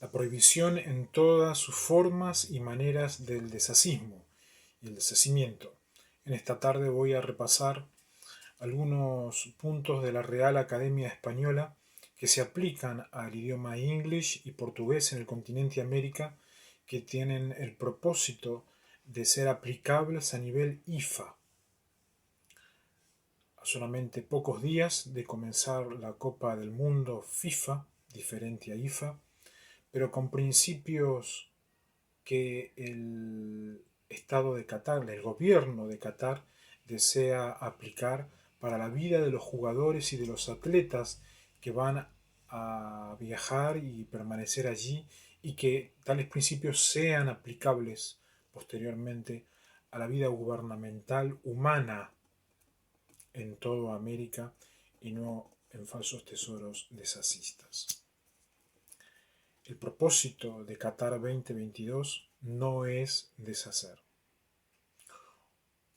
la prohibición en todas sus formas y maneras del desazismo y el deshacimiento. En esta tarde voy a repasar algunos puntos de la Real Academia Española que se aplican al idioma English y portugués en el continente América, que tienen el propósito de ser aplicables a nivel IFA. A solamente pocos días de comenzar la Copa del Mundo FIFA, diferente a IFA, pero con principios que el Estado de Qatar, el gobierno de Qatar, desea aplicar para la vida de los jugadores y de los atletas que van a viajar y permanecer allí, y que tales principios sean aplicables posteriormente a la vida gubernamental humana en toda América y no en falsos tesoros desacistas. El propósito de Qatar 2022 no es deshacer.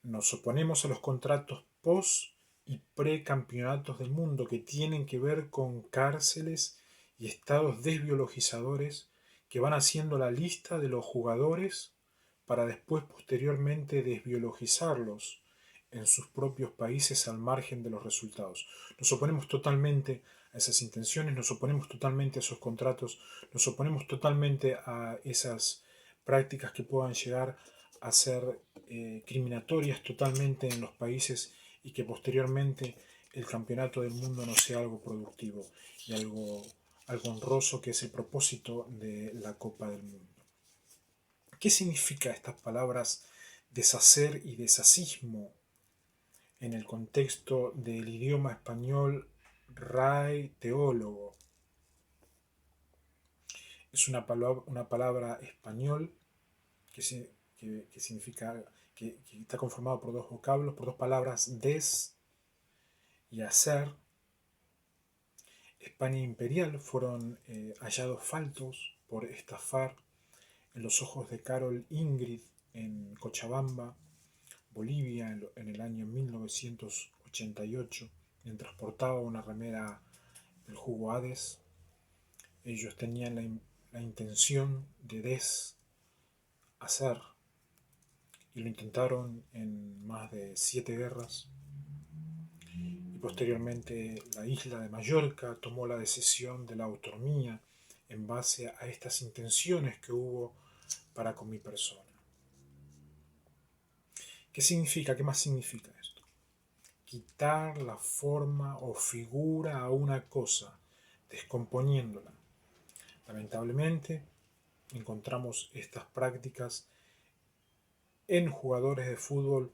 Nos oponemos a los contratos post y pre-campeonatos del mundo que tienen que ver con cárceles y estados desbiologizadores que van haciendo la lista de los jugadores para después posteriormente desbiologizarlos en sus propios países al margen de los resultados. Nos oponemos totalmente a esas intenciones, nos oponemos totalmente a esos contratos, nos oponemos totalmente a esas prácticas que puedan llegar a ser criminatorias totalmente en los países, y que posteriormente el campeonato del mundo no sea algo productivo y algo honroso, que es el propósito de la Copa del Mundo. ¿Qué significa estas palabras deshacer y desazismo en el contexto del idioma español RAE teólogo? Es una palabra español que significa, que está conformado por dos vocablos, por dos palabras, des y hacer. España imperial fueron hallados faltos por estafar en los ojos de Carol Ingrid en Cochabamba, Bolivia, en el año 1988, mientras portaba una remera del jugo Hades. Ellos tenían la intención de deshacer, y lo intentaron en más de 7 guerras. Y posteriormente la isla de Mallorca tomó la decisión de la autonomía en base a estas intenciones que hubo para con mi persona. ¿Qué significa? ¿Qué más significa esto? Quitar la forma o figura a una cosa, descomponiéndola. Lamentablemente, encontramos estas prácticas en jugadores de fútbol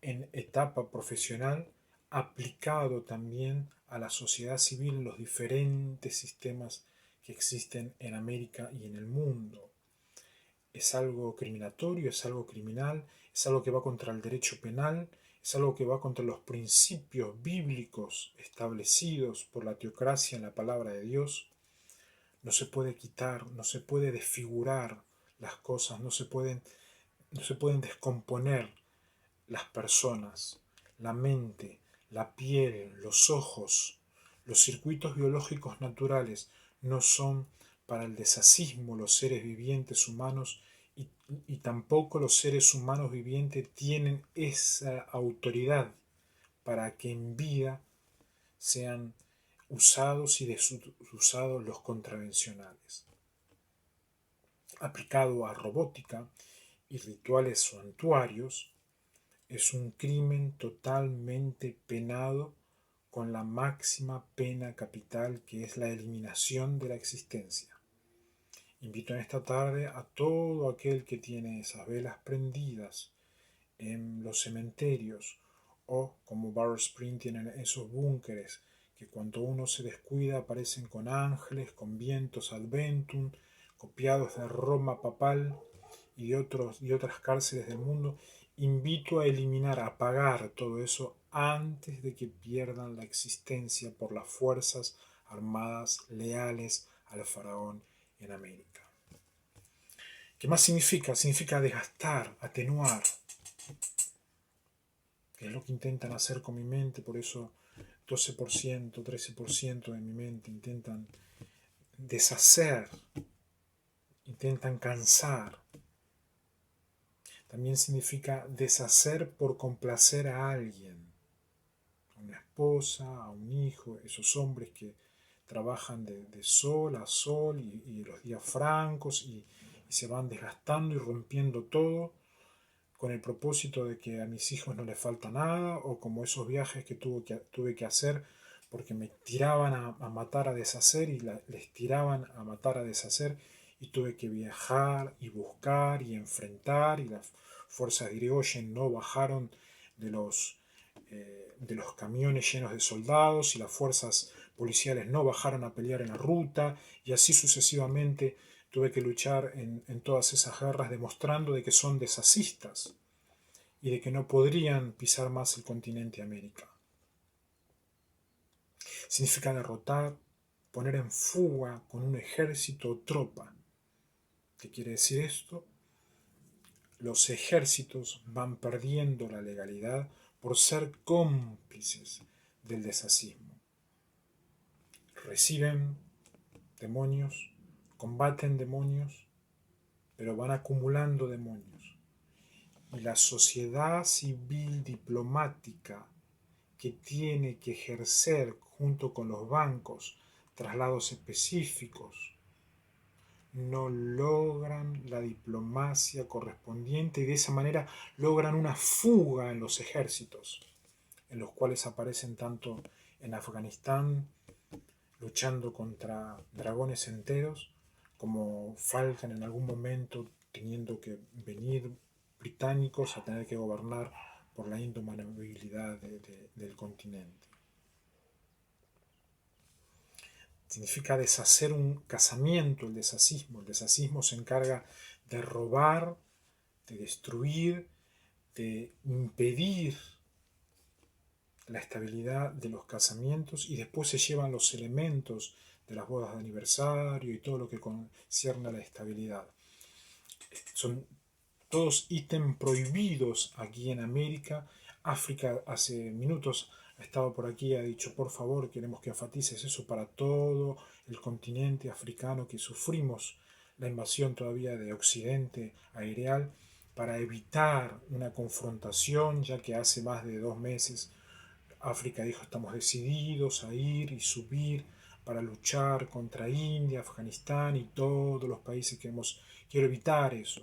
en etapa profesional, aplicado también a la sociedad civil en los diferentes sistemas que existen en América y en el mundo. Es algo criminatorio, es algo criminal, es algo que va contra el derecho penal, es algo que va contra los principios bíblicos establecidos por la teocracia en la palabra de Dios. No se puede quitar, no se puede desfigurar las cosas, no se pueden descomponer las personas, la mente, la piel, los ojos. Los circuitos biológicos naturales no son para el desazismo los seres vivientes humanos, y tampoco los seres humanos vivientes tienen esa autoridad para que en vida sean usados y desusados los contravencionales. Aplicado a robótica y rituales santuarios, es un crimen totalmente penado con la máxima pena capital, que es la eliminación de la existencia. Invito en esta tarde a todo aquel que tiene esas velas prendidas en los cementerios, o como Barrow Spring tienen esos búnkeres que cuando uno se descuida aparecen con ángeles, con vientos adventum, copiados de Roma papal y de otras cárceles del mundo. Invito a eliminar, a apagar todo eso antes de que pierdan la existencia por las fuerzas armadas leales al faraón en América. ¿Qué más significa? Significa desgastar, atenuar, que es lo que intentan hacer con mi mente. Por eso 12%, 13% de mi mente intentan deshacer, intentan cansar. También significa deshacer por complacer a alguien, a una esposa, a un hijo, esos hombres que trabajan de sol a sol y los días francos y se van desgastando y rompiendo todo con el propósito de que a mis hijos no les falta nada, o como esos viajes que tuve que hacer porque me tiraban a matar, a deshacer y les tiraban a matar, a deshacer y tuve que viajar y buscar y enfrentar y las fuerzas de Irigoyen no bajaron de los camiones llenos de soldados y las fuerzas policiales no bajaron a pelear en la ruta y así sucesivamente. Tuve que luchar en todas esas guerras demostrando de que son desasistas y de que no podrían pisar más el continente América. Significa derrotar, poner en fuga con un ejército o tropa. ¿Qué quiere decir esto? Los ejércitos van perdiendo la legalidad por ser cómplices del desasismo. Reciben demonios, combaten demonios, pero van acumulando demonios. Y la sociedad civil diplomática que tiene que ejercer junto con los bancos traslados específicos no logran la diplomacia correspondiente y de esa manera logran una fuga en los ejércitos, en los cuales aparecen tanto en Afganistán luchando contra dragones enteros, como faltan en algún momento teniendo que venir británicos a tener que gobernar por la indomanabilidad del continente. Significa deshacer un casamiento, el desasismo. El desasismo se encarga de robar, de destruir, de impedir la estabilidad de los casamientos y después se llevan los elementos de las bodas de aniversario y todo lo que concierne a la estabilidad. Son todos ítems prohibidos aquí en América. África hace minutos ha estado por aquí y ha dicho, por favor, queremos que enfatices eso para todo el continente africano que sufrimos la invasión todavía de Occidente aerial, para evitar una confrontación, ya que hace más de 2 meses África dijo estamos decididos a ir y subir para luchar contra India, Afganistán y todos los países que quiero evitar eso,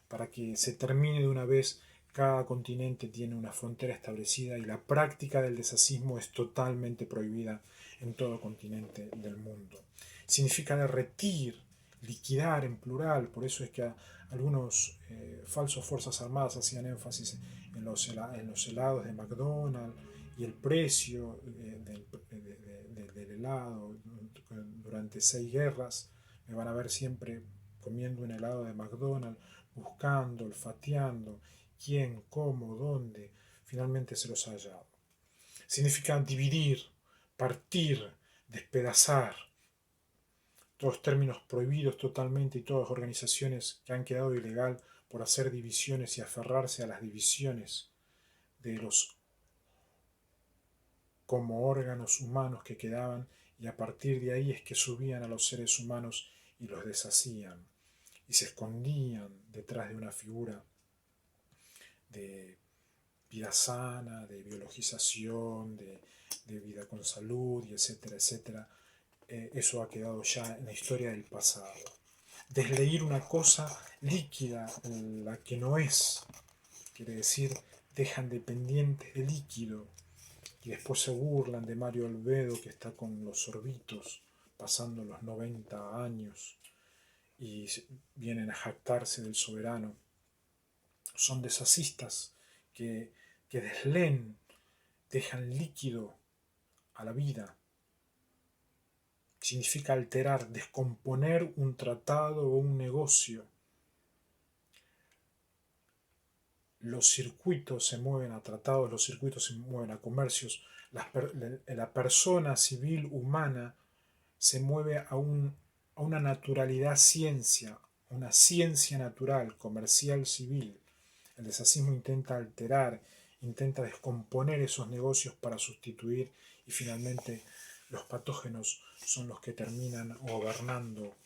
para que se termine de una vez. Cada continente tiene una frontera establecida y la práctica del desasismo es totalmente prohibida en todo continente del mundo. Significa derretir, liquidar en plural, por eso es que algunos falsos fuerzas armadas hacían énfasis en los helados de McDonald's y el precio del helado. Durante 6 guerras me van a ver siempre comiendo un helado de McDonald's, buscando, olfateando quién, cómo, dónde, finalmente se los ha hallado. Significa dividir, partir, despedazar, todos términos prohibidos totalmente y todas organizaciones que han quedado ilegal por hacer divisiones y aferrarse a las divisiones de los como órganos humanos que quedaban, y a partir de ahí es que subían a los seres humanos y los deshacían y se escondían detrás de una figura de vida sana, de biologización, de vida con salud, y etcétera, etcétera. Eso ha quedado ya en la historia del pasado. Desleír una cosa líquida, la que no es, quiere decir, dejan dependientes de líquido, y después se burlan de Mario Albedo, que está con los sorbitos, pasando los 90 años, y vienen a jactarse del soberano. Son desasistas que desleen, dejan líquido a la vida. Significa alterar, descomponer un tratado o un negocio. Los circuitos se mueven a tratados, los circuitos se mueven a comercios. La persona civil humana se mueve a una naturalidad ciencia, una ciencia natural, comercial, civil. El desasismo intenta alterar, intenta descomponer esos negocios para sustituir y finalmente los patógenos son los que terminan gobernando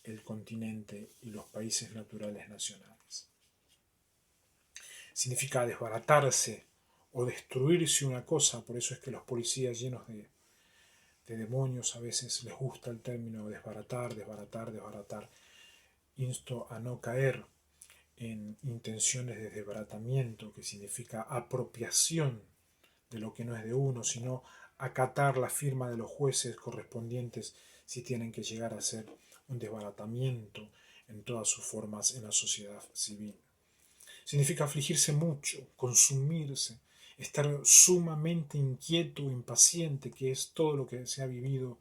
el continente y los países naturales nacionales. Significa desbaratarse o destruirse una cosa, por eso es que los policías llenos de demonios a veces les gusta el término desbaratar, desbaratar, desbaratar. Insto a no caer en intenciones de desbaratamiento, que significa apropiación de lo que no es de uno, sino acatar la firma de los jueces correspondientes si tienen que llegar a ser un desbaratamiento en todas sus formas en la sociedad civil. Significa afligirse mucho, consumirse, estar sumamente inquieto, impaciente, que es todo lo que se ha vivido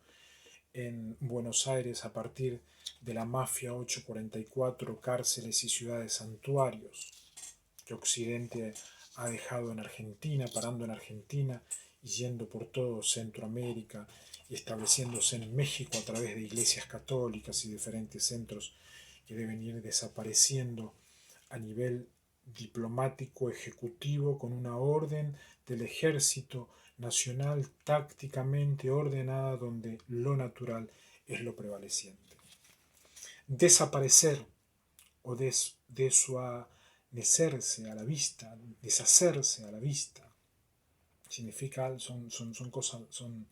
en Buenos Aires a partir de la mafia 844, cárceles y ciudades santuarios que Occidente ha dejado en Argentina, parando en Argentina y yendo por todo Centroamérica y estableciéndose en México a través de iglesias católicas y diferentes centros que deben ir desapareciendo a nivel diplomático ejecutivo con una orden del ejército nacional tácticamente ordenada donde lo natural es lo prevaleciente. Desaparecer o desvanecerse a la vista, deshacerse a la vista, significa, son cosas, son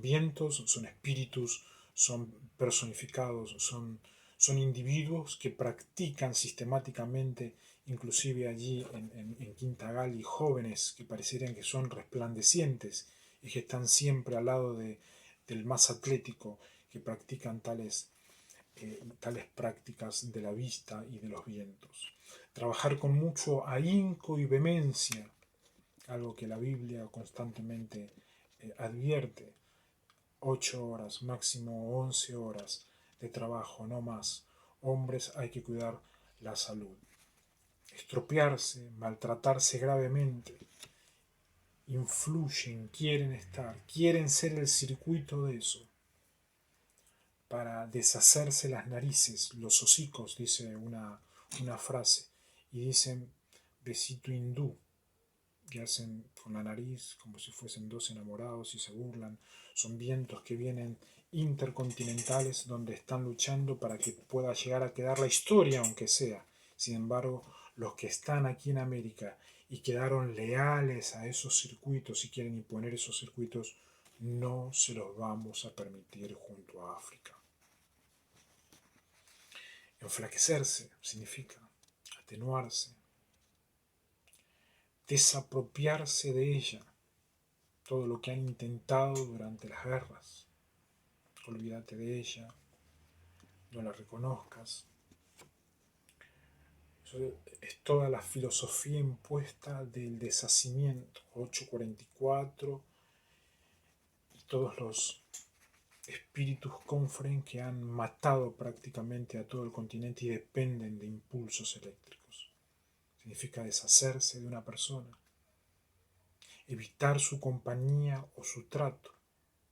vientos, son espíritus, son personificados, son individuos que practican sistemáticamente, inclusive allí en Quintagalli, jóvenes que parecerían que son resplandecientes y que están siempre al lado del más atlético, que practican tales prácticas de la vista y de los vientos. Trabajar con mucho ahínco y vehemencia, algo que la Biblia constantemente advierte. 8 horas, máximo 11 horas de trabajo, no más. Hombres, hay que cuidar la salud. Estropearse, maltratarse gravemente. Influyen, quieren ser el circuito de eso. Para deshacerse las narices, los hocicos, dice una frase. Y dicen besito hindú. Y hacen con la nariz como si fuesen dos enamorados y se burlan. Son vientos que vienen intercontinentales donde están luchando para que pueda llegar a quedar la historia, aunque sea. Sin embargo, los que están aquí en América y quedaron leales a esos circuitos y quieren imponer esos circuitos, no se los vamos a permitir junto a África. Enflaquecerse significa atenuarse, desapropiarse de ella, todo lo que han intentado durante las guerras. Olvídate de ella, no la reconozcas. Eso es toda la filosofía impuesta del deshacimiento, 844, y todos los espíritus confren que han matado prácticamente a todo el continente y dependen de impulsos eléctricos. Significa deshacerse de una persona, evitar su compañía o su trato,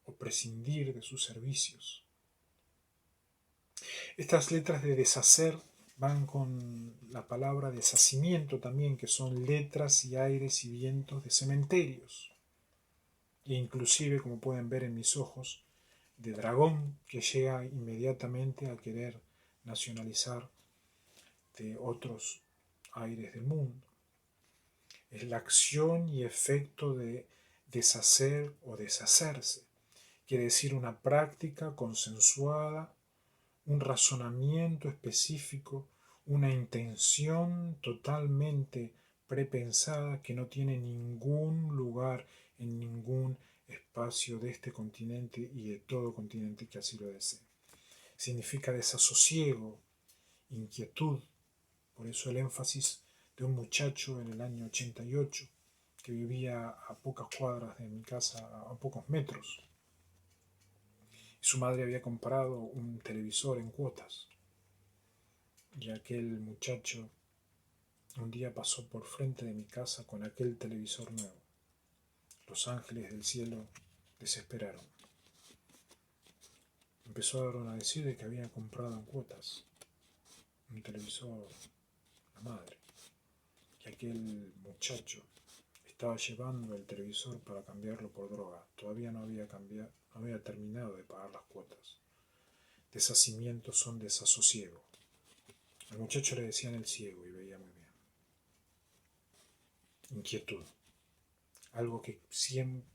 o prescindir de sus servicios. Estas letras de deshacer van con la palabra deshacimiento también, que son letras y aires y vientos de cementerios. E inclusive, como pueden ver en mis ojos, de dragón que llega inmediatamente a querer nacionalizar de otros aires del mundo. Es la acción y efecto de deshacer o deshacerse. Quiere decir una práctica consensuada, un razonamiento específico, una intención totalmente prepensada que no tiene ningún lugar en ningún espacio de este continente y de todo continente que así lo desee. Significa desasosiego, inquietud, por eso el énfasis de un muchacho en el año 88 que vivía a pocas cuadras de mi casa, a pocos metros. Su madre había comprado un televisor en cuotas y aquel muchacho un día pasó por frente de mi casa con aquel televisor nuevo. Los ángeles del cielo desesperaron. Empezaron a decir de que había comprado en cuotas un televisor la madre. Y aquel muchacho estaba llevando el televisor para cambiarlo por droga. Todavía no había terminado de pagar las cuotas. Deshacimientos son desasosiego. Al muchacho le decían el ciego y veía muy bien. Inquietud. Algo que siempre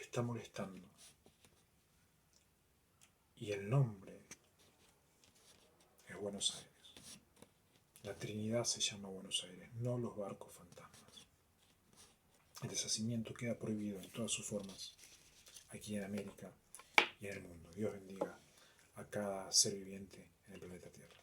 está molestando. Y el nombre es Buenos Aires. La Trinidad se llama Buenos Aires, no los barcos fantasmas. El deshacimiento queda prohibido en todas sus formas, aquí en América y en el mundo. Dios bendiga a cada ser viviente en el planeta Tierra.